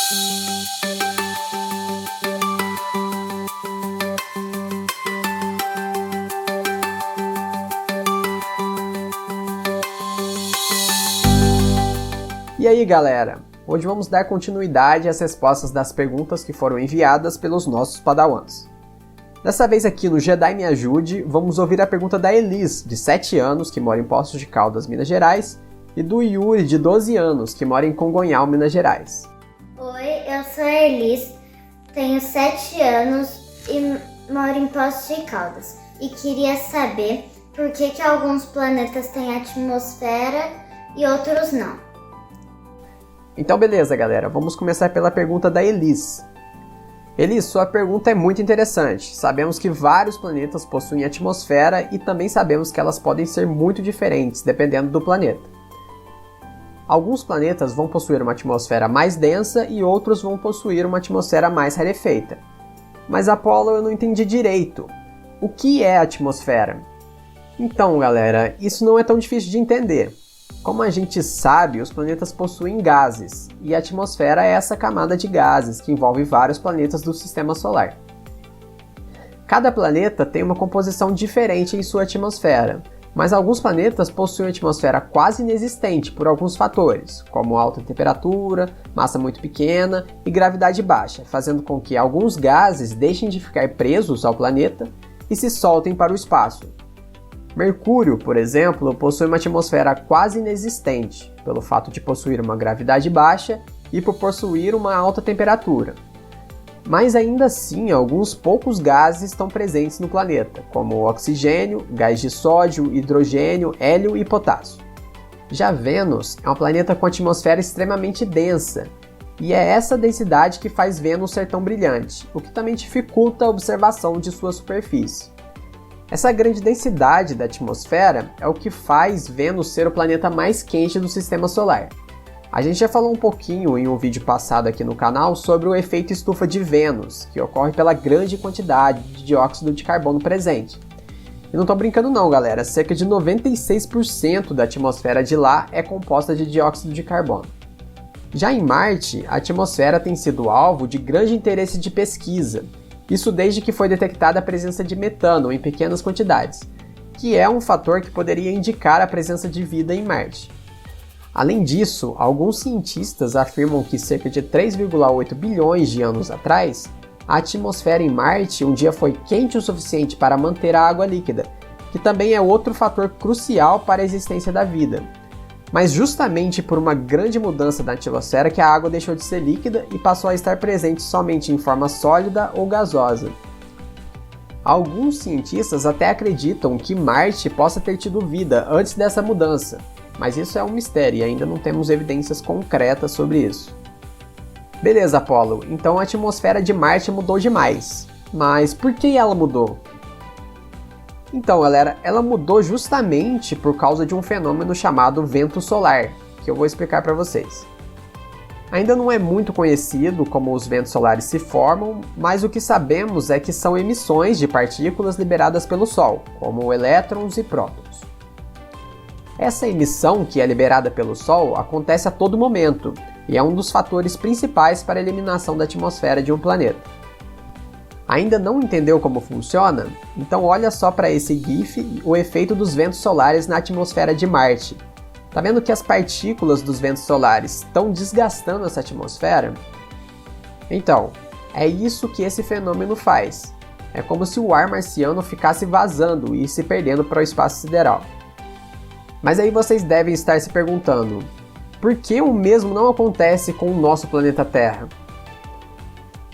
E aí, galera? Hoje vamos dar continuidade às respostas das perguntas que foram enviadas pelos nossos padawans. Dessa vez aqui no Jedi Me Ajude, vamos ouvir a pergunta da Elis, de 7 anos, que mora em Poços de Caldas, Minas Gerais, e do Yuri, de 12 anos, que mora em Congonhal, Minas Gerais. Oi, eu sou a Elis, tenho 7 anos e moro em Poços de Caldas. E queria saber por que alguns planetas têm atmosfera e outros não. Então beleza, galera, vamos começar pela pergunta da Elis. Elis, sua pergunta é muito interessante. Sabemos que vários planetas possuem atmosfera e também sabemos que elas podem ser muito diferentes, dependendo do planeta. Alguns planetas vão possuir uma atmosfera mais densa e outros vão possuir uma atmosfera mais rarefeita. Mas, Apolo, eu não entendi direito. O que é a atmosfera? Então, galera, isso não é tão difícil de entender. Como a gente sabe, os planetas possuem gases, e a atmosfera é essa camada de gases que envolve vários planetas do Sistema Solar. Cada planeta tem uma composição diferente em sua atmosfera, mas alguns planetas possuem atmosfera quase inexistente por alguns fatores, como alta temperatura, massa muito pequena e gravidade baixa, fazendo com que alguns gases deixem de ficar presos ao planeta e se soltem para o espaço. Mercúrio, por exemplo, possui uma atmosfera quase inexistente, pelo fato de possuir uma gravidade baixa e por possuir uma alta temperatura. Mas ainda assim, alguns poucos gases estão presentes no planeta, como oxigênio, gás de sódio, hidrogênio, hélio e potássio. Já Vênus é um planeta com atmosfera extremamente densa, e é essa densidade que faz Vênus ser tão brilhante, o que também dificulta a observação de sua superfície. Essa grande densidade da atmosfera é o que faz Vênus ser o planeta mais quente do Sistema Solar. A gente já falou um pouquinho em um vídeo passado aqui no canal sobre o efeito estufa de Vênus, que ocorre pela grande quantidade de dióxido de carbono presente. E não tô brincando não, galera, cerca de 96% da atmosfera de lá é composta de dióxido de carbono. Já em Marte, a atmosfera tem sido alvo de grande interesse de pesquisa, isso desde que foi detectada a presença de metano em pequenas quantidades, que é um fator que poderia indicar a presença de vida em Marte. Além disso, alguns cientistas afirmam que cerca de 3,8 bilhões de anos atrás, a atmosfera em Marte um dia foi quente o suficiente para manter a água líquida, que também é outro fator crucial para a existência da vida. Mas justamente por uma grande mudança da atmosfera que a água deixou de ser líquida e passou a estar presente somente em forma sólida ou gasosa. Alguns cientistas até acreditam que Marte possa ter tido vida antes dessa mudança, mas isso é um mistério e ainda não temos evidências concretas sobre isso. Beleza, Apolo, então a atmosfera de Marte mudou demais. Mas por que ela mudou? Então, galera, ela mudou justamente por causa de um fenômeno chamado vento solar, que eu vou explicar para vocês. Ainda não é muito conhecido como os ventos solares se formam, mas o que sabemos é que são emissões de partículas liberadas pelo Sol, como elétrons e prótons. Essa emissão, que é liberada pelo Sol, acontece a todo momento, e é um dos fatores principais para a eliminação da atmosfera de um planeta. Ainda não entendeu como funciona? Então olha só para esse GIF o efeito dos ventos solares na atmosfera de Marte. Tá vendo que as partículas dos ventos solares estão desgastando essa atmosfera? Então, é isso que esse fenômeno faz. É como se o ar marciano ficasse vazando e se perdendo para o espaço sideral. Mas aí vocês devem estar se perguntando, por que o mesmo não acontece com o nosso planeta Terra?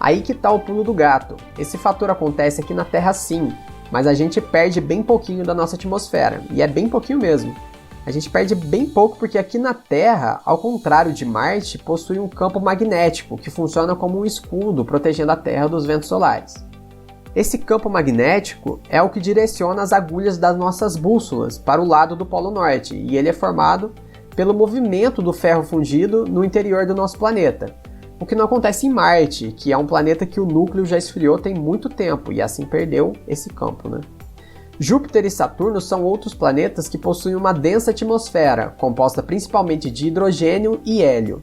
Aí que tá o pulo do gato. Esse fator acontece aqui na Terra sim, mas a gente perde bem pouquinho da nossa atmosfera, e é bem pouquinho mesmo. A gente perde bem pouco porque aqui na Terra, ao contrário de Marte, possui um campo magnético que funciona como um escudo protegendo a Terra dos ventos solares. Esse campo magnético é o que direciona as agulhas das nossas bússolas para o lado do Polo Norte, e ele é formado pelo movimento do ferro fundido no interior do nosso planeta. O que não acontece em Marte, que é um planeta que o núcleo já esfriou tem muito tempo e assim perdeu esse campo, né? Júpiter e Saturno são outros planetas que possuem uma densa atmosfera, composta principalmente de hidrogênio e hélio.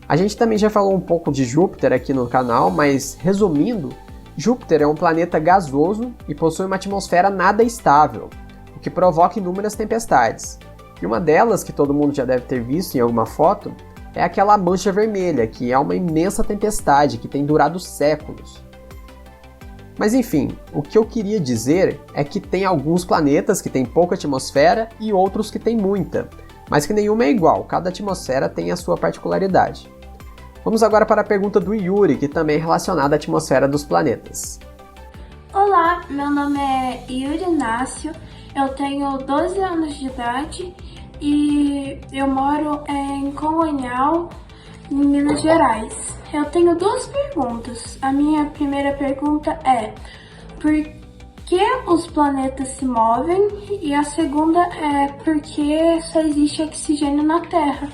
A gente também já falou um pouco de Júpiter aqui no canal, mas resumindo, Júpiter é um planeta gasoso e possui uma atmosfera nada estável, o que provoca inúmeras tempestades. E uma delas, que todo mundo já deve ter visto em alguma foto, é aquela mancha vermelha, que é uma imensa tempestade que tem durado séculos. Mas enfim, o que eu queria dizer é que tem alguns planetas que têm pouca atmosfera e outros que têm muita, mas que nenhuma é igual, cada atmosfera tem a sua particularidade. Vamos agora para a pergunta do Yuri, que também é relacionada à atmosfera dos planetas. Olá, meu nome é Yuri Inácio, eu tenho 12 anos de idade e eu moro em Colonial, em Minas Gerais. Eu tenho duas perguntas. A minha primeira pergunta é: por que os planetas se movem? E a segunda é: por que só existe oxigênio na Terra?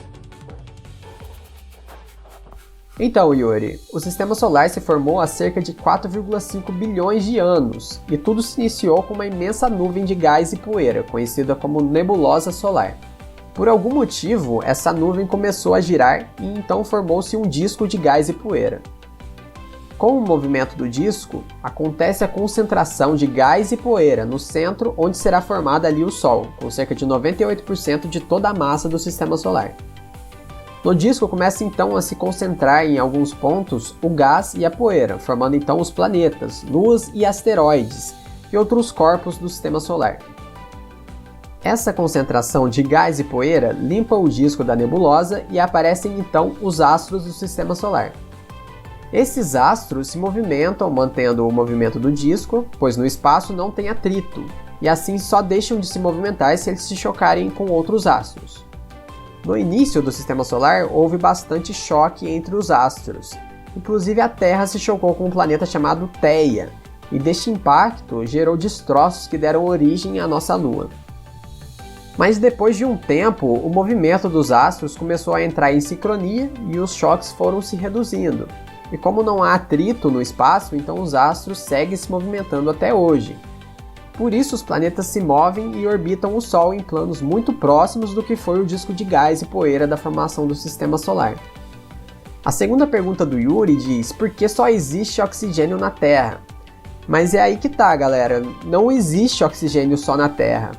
Então, Yuri, o Sistema Solar se formou há cerca de 4,5 bilhões de anos, e tudo se iniciou com uma imensa nuvem de gás e poeira, conhecida como nebulosa solar. Por algum motivo, essa nuvem começou a girar e então formou-se um disco de gás e poeira. Com o movimento do disco, acontece a concentração de gás e poeira no centro, onde será formado ali o Sol, com cerca de 98% de toda a massa do Sistema Solar. No disco começa então a se concentrar em alguns pontos o gás e a poeira, formando então os planetas, luas e asteroides e outros corpos do Sistema Solar. Essa concentração de gás e poeira limpa o disco da nebulosa e aparecem então os astros do Sistema Solar. Esses astros se movimentam mantendo o movimento do disco, pois no espaço não tem atrito, e assim só deixam de se movimentar se eles se chocarem com outros astros. No início do Sistema Solar, houve bastante choque entre os astros. Inclusive a Terra se chocou com um planeta chamado Theia, e deste impacto gerou destroços que deram origem à nossa Lua. Mas depois de um tempo, o movimento dos astros começou a entrar em sincronia e os choques foram se reduzindo. E como não há atrito no espaço, então os astros seguem se movimentando até hoje. Por isso, os planetas se movem e orbitam o Sol em planos muito próximos do que foi o disco de gás e poeira da formação do Sistema Solar. A segunda pergunta do Yuri diz: por que só existe oxigênio na Terra? Mas é aí que tá, galera, não existe oxigênio só na Terra.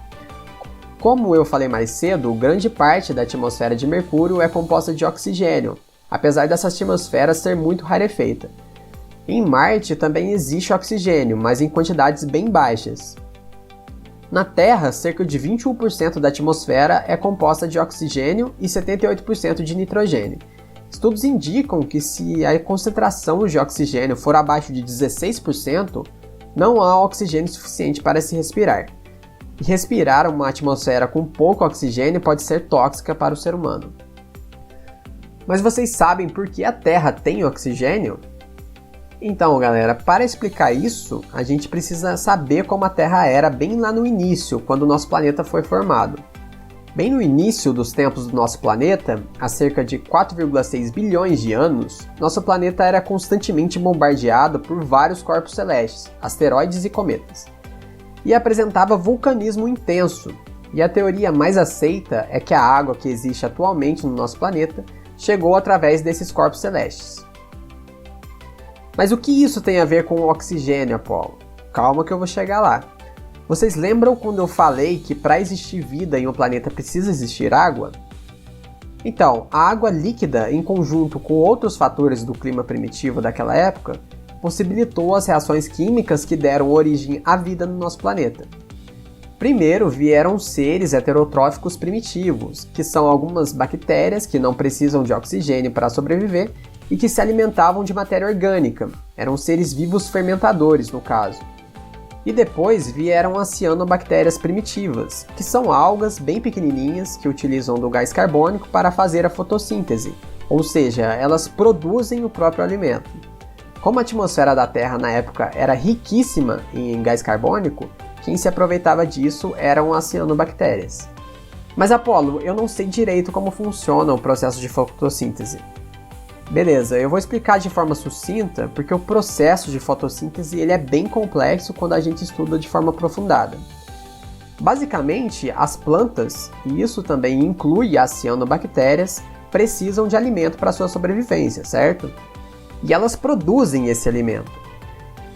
Como eu falei mais cedo, grande parte da atmosfera de Mercúrio é composta de oxigênio, apesar dessa atmosfera ser muito rarefeita. Em Marte também existe oxigênio, mas em quantidades bem baixas. Na Terra, cerca de 21% da atmosfera é composta de oxigênio e 78% de nitrogênio. Estudos indicam que se a concentração de oxigênio for abaixo de 16%, não há oxigênio suficiente para se respirar. E respirar uma atmosfera com pouco oxigênio pode ser tóxica para o ser humano. Mas vocês sabem por que a Terra tem oxigênio? Então, galera, para explicar isso, a gente precisa saber como a Terra era bem lá no início, quando o nosso planeta foi formado. Bem no início dos tempos do nosso planeta, há cerca de 4,6 bilhões de anos, nosso planeta era constantemente bombardeado por vários corpos celestes, asteroides e cometas, e apresentava vulcanismo intenso. E a teoria mais aceita é que a água que existe atualmente no nosso planeta chegou através desses corpos celestes. Mas o que isso tem a ver com o oxigênio, Apolo? Calma que eu vou chegar lá. Vocês lembram quando eu falei que para existir vida em um planeta precisa existir água? Então, a água líquida, em conjunto com outros fatores do clima primitivo daquela época, possibilitou as reações químicas que deram origem à vida no nosso planeta. Primeiro vieram seres heterotróficos primitivos, que são algumas bactérias que não precisam de oxigênio para sobreviver e que se alimentavam de matéria orgânica. Eram seres vivos fermentadores, no caso. E depois vieram as cianobactérias primitivas, que são algas bem pequenininhas que utilizam do gás carbônico para fazer a fotossíntese, ou seja, elas produzem o próprio alimento. Como a atmosfera da Terra na época era riquíssima em gás carbônico, quem se aproveitava disso eram as cianobactérias. Mas Apolo, eu não sei direito como funciona o processo de fotossíntese. Beleza, eu vou explicar de forma sucinta porque o processo de fotossíntese ele é bem complexo quando a gente estuda de forma aprofundada. Basicamente, as plantas, e isso também inclui as cianobactérias, precisam de alimento para sua sobrevivência, certo? E elas produzem esse alimento.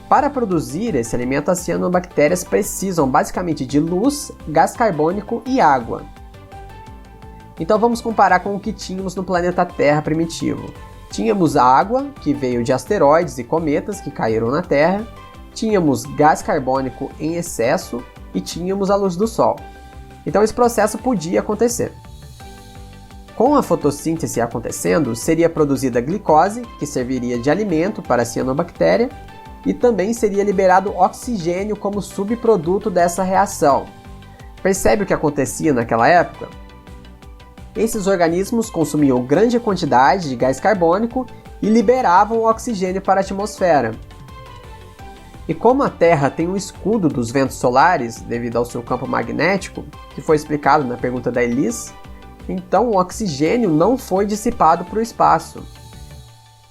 Para produzir esse alimento, as cianobactérias precisam basicamente de luz, gás carbônico e água. Então vamos comparar com o que tínhamos no planeta Terra primitivo. Tínhamos água, que veio de asteroides e cometas que caíram na Terra, tínhamos gás carbônico em excesso e tínhamos a luz do Sol. Então esse processo podia acontecer. Com a fotossíntese acontecendo, seria produzida glicose, que serviria de alimento para a cianobactéria, e também seria liberado oxigênio como subproduto dessa reação. Percebe o que acontecia naquela época? Esses organismos consumiam grande quantidade de gás carbônico e liberavam oxigênio para a atmosfera. E como a Terra tem um escudo dos ventos solares devido ao seu campo magnético, que foi explicado na pergunta da Elis, então o oxigênio não foi dissipado para o espaço.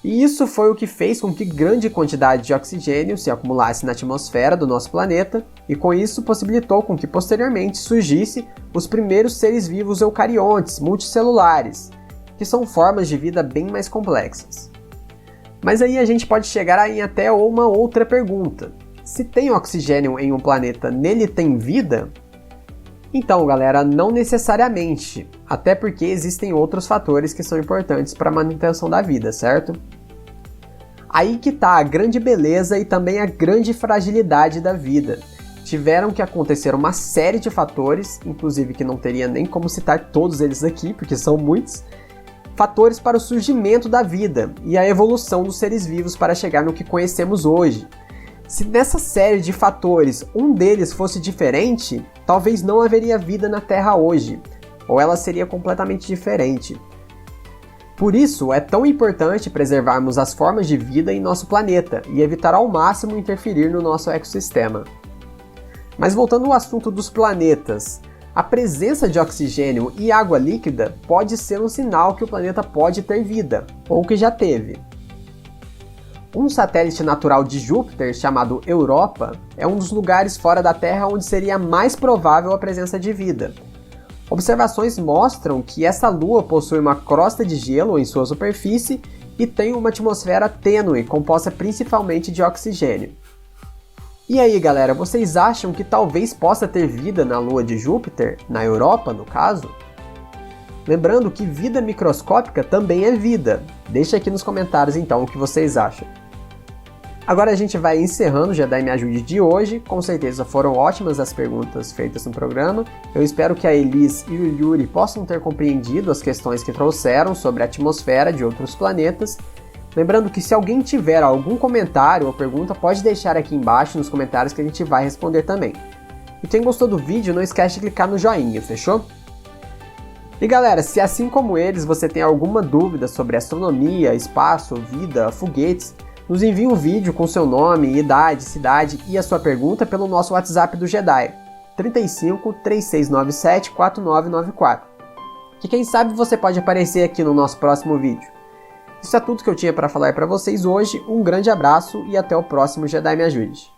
E isso foi o que fez com que grande quantidade de oxigênio se acumulasse na atmosfera do nosso planeta, e com isso possibilitou com que posteriormente surgisse os primeiros seres vivos eucariontes, multicelulares, que são formas de vida bem mais complexas. Mas aí a gente pode chegar em até uma outra pergunta. Se tem oxigênio em um planeta, nele tem vida? Então, galera, não necessariamente, até porque existem outros fatores que são importantes para a manutenção da vida, certo? Aí que está a grande beleza e também a grande fragilidade da vida. Tiveram que acontecer uma série de fatores, inclusive que não teria nem como citar todos eles aqui, porque são muitos, fatores para o surgimento da vida e a evolução dos seres vivos para chegar no que conhecemos hoje. Se nessa série de fatores um deles fosse diferente, talvez não haveria vida na Terra hoje, ou ela seria completamente diferente. Por isso, é tão importante preservarmos as formas de vida em nosso planeta e evitar ao máximo interferir no nosso ecossistema. Mas voltando ao assunto dos planetas, a presença de oxigênio e água líquida pode ser um sinal que o planeta pode ter vida, ou que já teve. Um satélite natural de Júpiter, chamado Europa, é um dos lugares fora da Terra onde seria mais provável a presença de vida. Observações mostram que essa lua possui uma crosta de gelo em sua superfície e tem uma atmosfera tênue, composta principalmente de oxigênio. E aí, galera, vocês acham que talvez possa ter vida na lua de Júpiter, na Europa, no caso? Lembrando que vida microscópica também é vida. Deixa aqui nos comentários então o que vocês acham. Agora a gente vai encerrando o Jedi Me Ajude de hoje. Com certeza foram ótimas as perguntas feitas no programa. Eu espero que a Elis e o Yuri possam ter compreendido as questões que trouxeram sobre a atmosfera de outros planetas. Lembrando que se alguém tiver algum comentário ou pergunta, pode deixar aqui embaixo nos comentários que a gente vai responder também. E quem gostou do vídeo, não esquece de clicar no joinha, fechou? E galera, se assim como eles você tem alguma dúvida sobre astronomia, espaço, vida, foguetes, nos envie um vídeo com seu nome, idade, cidade e a sua pergunta pelo nosso WhatsApp do Jedi, 35 3697 4994. Que quem sabe você pode aparecer aqui no nosso próximo vídeo. Isso é tudo que eu tinha para falar para vocês hoje, um grande abraço e até o próximo Jedi Me Ajude.